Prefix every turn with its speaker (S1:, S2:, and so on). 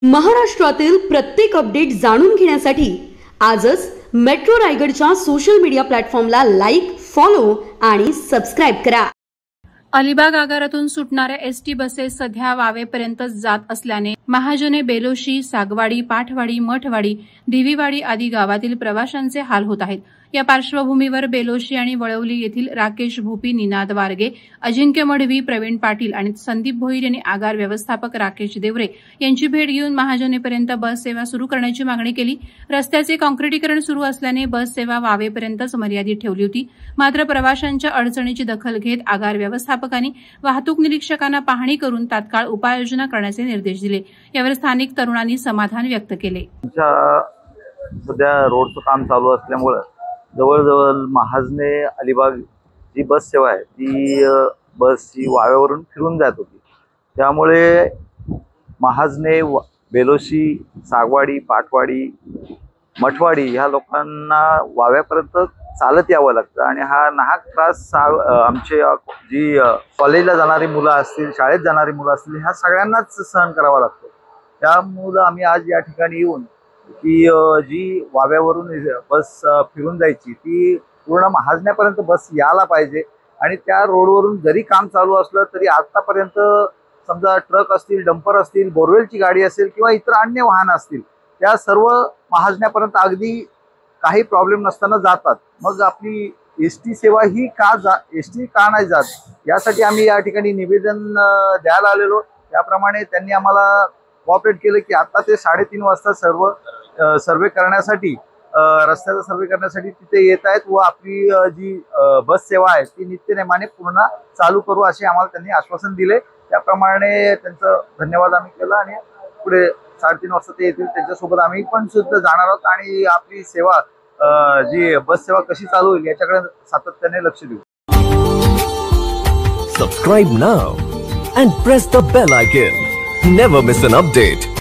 S1: महाराष्ट्रातील प्रत्येक अपडेट जाणून घेण्यासाठी आजच मेट्रो रायगडच्या सोशल मीडिया प्लॅटफॉर्मला लाईक, फॉलो आणि सबस्क्राइब करा।
S2: अलिबाग आगारातून सुटणाऱ्या एसटी बसेस सध्या वावेपर्यंतच जात असल्याने महाजने, बेलोशी, सागवाडी, पाठवाडी, मठवाडी, दिवीवाडी आदी गावातील प्रवाशांचे हाल होत आहेत। या पार्श्वभूमीवर बेलोशी आणि वळवली येथील राकेश भोपी, निनाद वारगे, अजिंक्य मढवी, प्रवीण पाटील आणि संदीप भोईर यांनी आगार व्यवस्थापक राकेश देवरे यांची भेट घेऊन महाजनेपर्यंत बस सेवा सुरू करण्याची मागणी केली। रस्त्याचे काँक्रिटीकरण सुरू असल्याने बस सेवा वावेपर्यंतच मर्यादित ठेवली होती। मात्र प्रवाशांच्या अडचणीची दखल घेत आगार व्यवस्थापकांनी वाहतूक निरीक्षकांना पाहणी करून तात्काळ उपाययोजना करण्याचे निर्देश दिले। यावर स्थानिक तरुणांनी समाधान व्यक्त केले।
S3: सध्या रोडचं काम चालू असल्यामुळे जवळजवळ महाजने अलिबाग जी बस सेवा आहे ती बस ही वाव्यावरून फिरून जात होती। त्यामुळे महाजने, बेलोशी, सागवाडी, पाठवाडी, मठवाडी ह्या लोकांना वाव्यापर्यंत चालत यावं लागतं आणि हा नाहक त्रास आमचे जी कॉलेजला जाणारी मुलं असतील, शाळेत जाणारी मुलं असतील, ह्या सगळ्यांनाच सहन करावा लागतो। त्यामुळे आम्ही आज या ठिकाणी येऊन की जी वाव्यावरून बस फिरून जायची ती पूर्ण महाजण्यापर्यंत बस यायला पाहिजे आणि त्या रोडवरून जरी काम चालू असलं तरी आतापर्यंत समजा ट्रक असतील, डंपर असतील, बोरवेलची गाडी असेल किंवा इतर अन्य वाहनं असतील, त्या सर्व महाजण्यापर्यंत अगदी काही प्रॉब्लेम नसताना जातात। मग आपली एसटी सेवा ही एसटी का नाही जात यासाठी आम्ही या ठिकाणी निवेदन द्यायला आलेलो। त्याप्रमाणे त्यांनी आम्हाला कोऑपरेट केलं की आता ते 3:30 वाजता सर्वे करण्यासाठी रस्त्याचा सर्वे करण्यासाठी तिथे येत आहेत व आपली जी बस सेवा आहे ती नित्यनेमाने पूर्ण चालू करू असे आम्हाला त्यांनी आश्वासन दिले। त्याप्रमाणे त्यांचं धन्यवाद आम्ही केला आणि पुढे 3:30 वाजता ते येतील, त्यांच्यासोबत आम्ही पण सुद्धा जाणार आहोत आणि आपली सेवा जी बस सेवा कशी चालू होईल याच्याकडे सातत्याने लक्ष देऊ।
S4: Subscribe now and press the bell icon. Never miss an update.